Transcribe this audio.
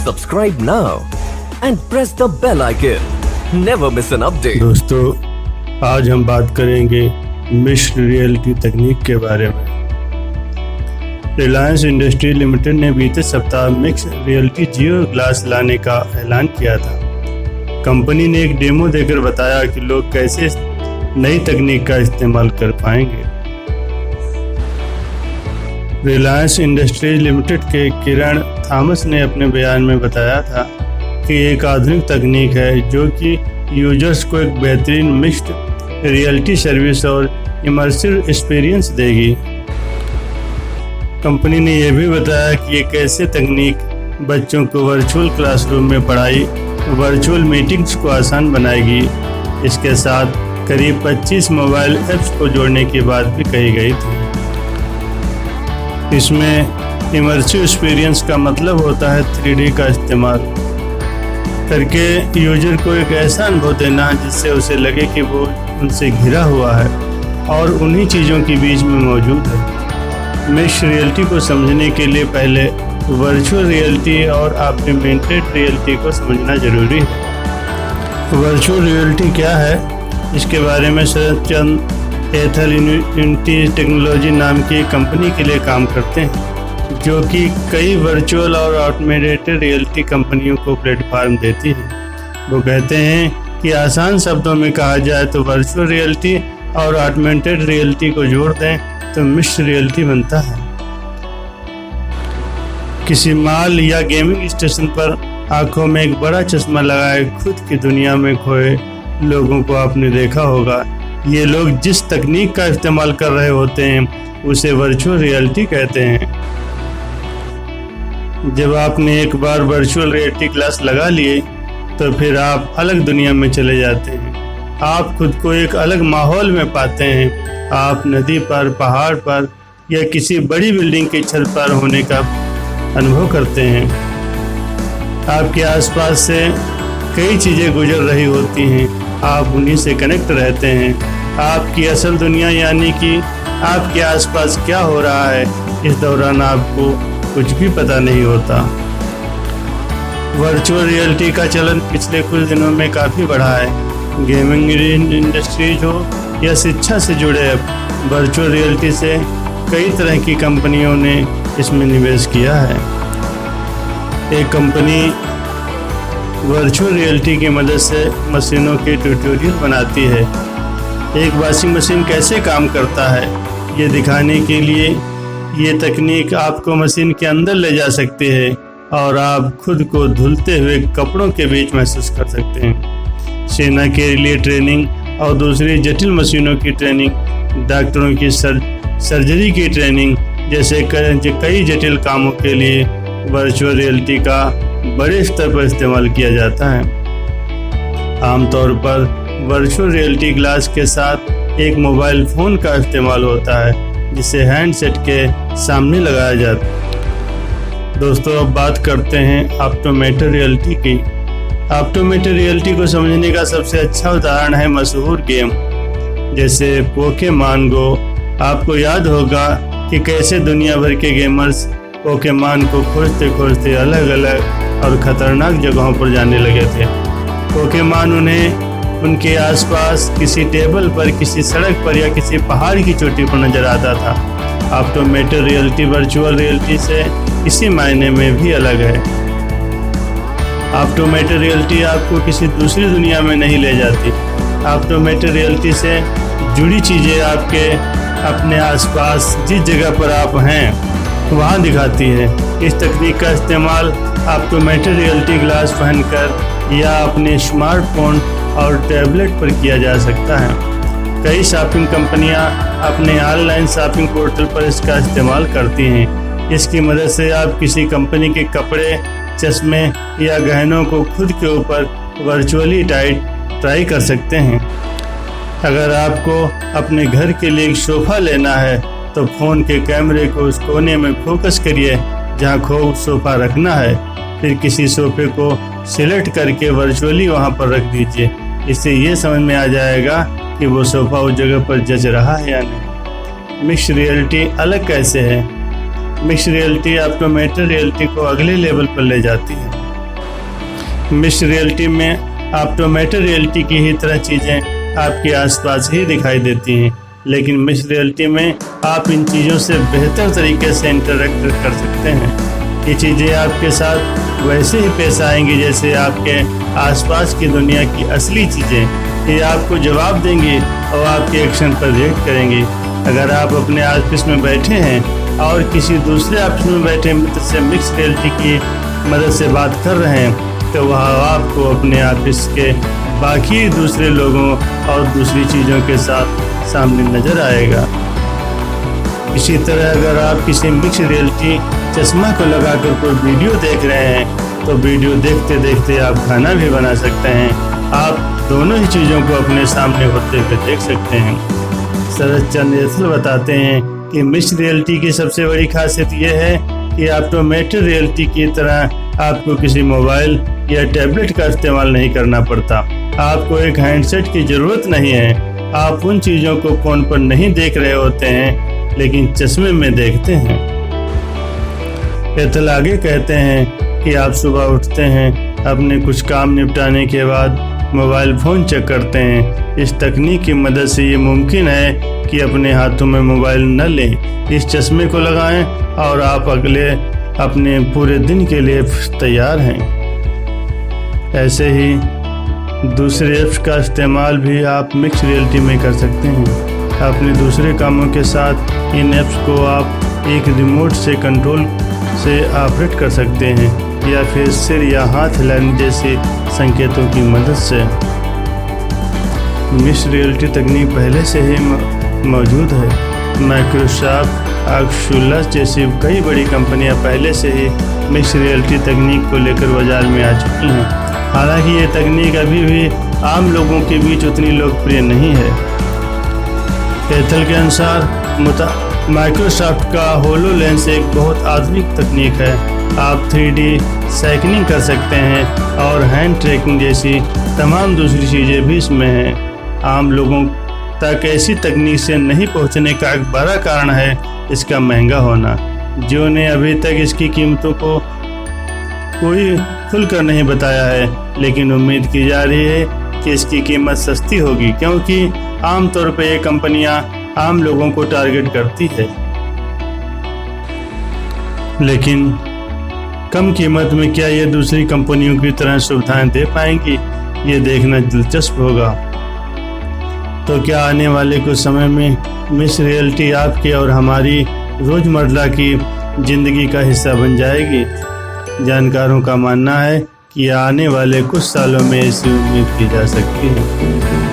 Subscribe now and press the bell icon. Never miss an update. दोस्तों, आज हम बात करेंगे मिक्स्ड रियलिटी तकनीक के बारे में। रिलायंस इंडस्ट्री लिमिटेड ने बीते सप्ताह मिक्स्ड रियलिटी जियो ग्लास लाने का ऐलान किया था। कंपनी ने एक डेमो देकर बताया कि लोग कैसे इस नई तकनीक का इस्तेमाल कर पाएंगे। रिलायंस इंडस्ट्रीज लिमिटेड के किरण थॉमस ने अपने बयान में बताया था कि एक आधुनिक तकनीक है जो कि यूजर्स को एक बेहतरीन मिक्स्ड रियलिटी सर्विस और इमर्सिव एक्सपीरियंस देगी। कंपनी ने यह भी बताया कि एक ऐसे तकनीक बच्चों को वर्चुअल क्लासरूम में पढ़ाई, वर्चुअल मीटिंग्स को आसान बनाएगी। इसके साथ करीब 25 मोबाइल ऐप्स को जोड़ने की बात भी कही गई थी। इसमें इमर्सिव एक्सपीरियंस का मतलब होता है 3D का इस्तेमाल करके यूजर को एक ऐसा अनुभव देना जिससे उसे लगे कि वो उनसे घिरा हुआ है और उन्हीं चीज़ों के बीच में मौजूद है। मिक्स्ड रियलिटी को समझने के लिए पहले वर्चुअल रियलिटी और ऑगमेंटेड रियलिटी को समझना जरूरी है। वर्चुअल रियलिटी क्या है, इसके बारे में शरद चंद एथल यूनिटी टेक्नोलॉजी नाम की कंपनी के लिए काम करते हैं, जो कि कई वर्चुअल और ऑगमेंटेड रियलिटी कंपनियों को प्लेटफॉर्म देती है। वो कहते हैं कि आसान शब्दों में कहा जाए तो वर्चुअल रियलिटी और ऑगमेंटेड रियलिटी को जोड़ दें तो मिक्स्ड रियलिटी बनता है। किसी मॉल या गेमिंग स्टेशन पर आंखों में एक बड़ा चश्मा लगाए खुद की दुनिया में खोए लोगों को आपने देखा होगा। ये लोग जिस तकनीक का इस्तेमाल कर रहे होते हैं उसे वर्चुअल रियलिटी कहते हैं। जब आपने एक बार वर्चुअल रियलिटी क्लास लगा लिए तो फिर आप अलग दुनिया में चले जाते हैं। आप खुद को एक अलग माहौल में पाते हैं। आप नदी पर, पहाड़ पर या किसी बड़ी बिल्डिंग की छत पर होने का अनुभव करते हैं। आपके आसपास से कई चीज़ें गुजर रही होती हैं, आप उन्हीं से कनेक्ट रहते हैं। आपकी असल दुनिया यानी कि आपके आसपास क्या हो रहा है, इस दौरान आपको कुछ भी पता नहीं होता। वर्चुअल रियलिटी का चलन पिछले कुछ दिनों में काफ़ी बढ़ा है। गेमिंग इंडस्ट्रीज हो या शिक्षा से जुड़े वर्चुअल रियलिटी से कई तरह की कंपनियों ने इसमें निवेश किया है। एक कंपनी वर्चुअल रियलिटी की मदद से मशीनों के ट्यूटोरियल बनाती है। एक वॉशिंग मशीन कैसे काम करता है ये दिखाने के लिए ये तकनीक आपको मशीन के अंदर ले जा सकती है और आप खुद को धुलते हुए कपड़ों के बीच महसूस कर सकते हैं। सेना के लिए ट्रेनिंग और दूसरी जटिल मशीनों की ट्रेनिंग, डॉक्टरों की सर्जरी की ट्रेनिंग जैसे कई जटिल कामों के लिए वर्चुअल रियलिटी का बड़े स्तर पर इस्तेमाल किया जाता है। आमतौर पर वर्चुअल रियलिटी ग्लास के साथ एक मोबाइल फ़ोन का इस्तेमाल होता है जिसे हैंडसेट के सामने लगाया जाता है। दोस्तों, अब बात करते हैं ऑगमेंटेड रियलिटी की। ऑगमेंटेड रियलिटी को समझने का सबसे अच्छा उदाहरण है मशहूर गेम जैसे पोकेमॉन गो। आपको याद होगा कि कैसे दुनिया भर के गेमर्स पोकेमॉन को खोजते खोजते अलग अलग और ख़तरनाक जगहों पर जाने लगे थे। पोकेमॉन उन्हें उनके आसपास किसी टेबल पर, किसी सड़क पर या किसी पहाड़ की चोटी पर नजर आता था। ऑगमेंटेड रियलिटी वर्चुअल रियलिटी से इसी मायने में भी अलग है। ऑगमेंटेड रियलिटी आपको किसी दूसरी दुनिया में नहीं ले जाती। ऑगमेंटेड रियलिटी से जुड़ी चीज़ें आपके अपने आसपास जिस जगह पर आप हैं वहाँ दिखाती है। इस तकनीक का इस्तेमाल ऑगमेंटेड रियलिटी ग्लास पहनकर या अपने स्मार्टफोन और टैबलेट पर किया जा सकता है। कई शॉपिंग कंपनियां अपने ऑनलाइन शॉपिंग पोर्टल पर इसका इस्तेमाल करती हैं। इसकी मदद से आप किसी कंपनी के कपड़े, चश्मे या गहनों को खुद के ऊपर वर्चुअली ट्राई कर सकते हैं। अगर आपको अपने घर के लिए एक सोफ़ा लेना है तो फ़ोन के कैमरे को उस कोने में फोकस करिए जहां खो सोफ़ा रखना है। फिर किसी सोफ़े को सिलेक्ट करके वर्चुअली वहां पर रख दीजिए। इससे ये समझ में आ जाएगा कि वो सोफ़ा उस जगह पर जच रहा है या नहीं। मिक्स्ड रियलिटी अलग कैसे है? मिक्स्ड रियलिटी ऑगमेंटेड रियलिटी को अगले लेवल पर ले जाती है। मिक्स्ड रियलिटी में ऑटोमेटेड रियलिटी की ही तरह चीज़ें आपके आसपास ही दिखाई देती हैं, लेकिन मिक्स्ड रियलिटी में आप इन चीज़ों से बेहतर तरीके से इंटरेक्ट कर सकते हैं। ये चीज़ें आपके साथ वैसे ही पेश आएंगी जैसे आपके आसपास की दुनिया की असली चीज़ें। ये आपको जवाब देंगी और आपके एक्शन पर रिएक्ट करेंगी। अगर आप अपने ऑफिस में बैठे हैं और किसी दूसरे ऑफिस में बैठे मित्र से मिक्स्ड रियलिटी की मदद से बात कर रहे हैं, तो वह आपको अपने ऑफिस के बाकी दूसरे लोगों और दूसरी चीज़ों के साथ सामने नज़र आएगा। इसी तरह अगर आप किसी मिक्स्ड रियलिटी चश्मा को लगाकर कोई वीडियो देख रहे हैं, तो वीडियो देखते देखते आप खाना भी बना सकते हैं। आप दोनों ही चीज़ों को अपने सामने होते हुए देख सकते हैं। शरद चंद्र यसल बताते हैं कि मिक्स्ड रियलिटी की सबसे बड़ी खासियत यह है कि ऑटोमेटेड रियलिटी की तरह आपको किसी मोबाइल या टैबलेट का इस्तेमाल नहीं करना पड़ता। आपको एक हैंडसेट की ज़रूरत नहीं है। आप उन चीज़ों को फ़ोन पर नहीं देख रहे होते हैं, लेकिन चश्मे में देखते हैं। एथल आगे कहते हैं कि आप सुबह उठते हैं, अपने कुछ काम निपटाने के बाद मोबाइल फ़ोन चेक करते हैं। इस तकनीक की मदद से ये मुमकिन है कि अपने हाथों में मोबाइल न लें, इस चश्मे को लगाएं और आप अगले अपने पूरे दिन के लिए तैयार हैं। ऐसे ही दूसरे ऐप्स का इस्तेमाल भी आप मिक्स रियलिटी में कर सकते हैं। अपने दूसरे कामों के साथ इन ऐप्स को आप एक रिमोट से कंट्रोल से ऑपरेट कर सकते हैं या फिर सिर या हाथ हिलाने जैसे संकेतों की मदद से। मिक्स्ड रियलिटी तकनीक पहले से ही मौजूद है। माइक्रोसॉफ्ट, ऑक्यूलस जैसी कई बड़ी कंपनियां पहले से ही मिक्स्ड रियलिटी तकनीक को लेकर बाजार में आ चुकी हैं। हालांकि ये तकनीक अभी भी आम लोगों के बीच उतनी लोकप्रिय नहीं है। एथल के अनुसार माइक्रोसॉफ्ट का होलोलेंस एक बहुत आधुनिक तकनीक है। आप 3D स्कैनिंग कर सकते हैं और हैंड ट्रैकिंग जैसी तमाम दूसरी चीज़ें भी इसमें हैं। आम लोगों तक ऐसी तकनीक से नहीं पहुंचने का एक बड़ा कारण है इसका महंगा होना, जो ने अभी तक इसकी कीमतों को कोई खुलकर नहीं बताया है। लेकिन उम्मीद की जा रही है कि इसकी कीमत सस्ती होगी, क्योंकि आमतौर पर ये कंपनियां आम लोगों को टारगेट करती है। लेकिन कम कीमत में क्या ये दूसरी कंपनियों की तरह सुविधाएं दे पाएंगी, ये देखना दिलचस्प होगा। तो क्या आने वाले कुछ समय में मिक्स्ड रियलिटी आपके और हमारी रोज़मर्रा की ज़िंदगी का हिस्सा बन जाएगी? जानकारों का मानना है कि आने वाले कुछ सालों में ऐसी उम्मीद की जा सकती है।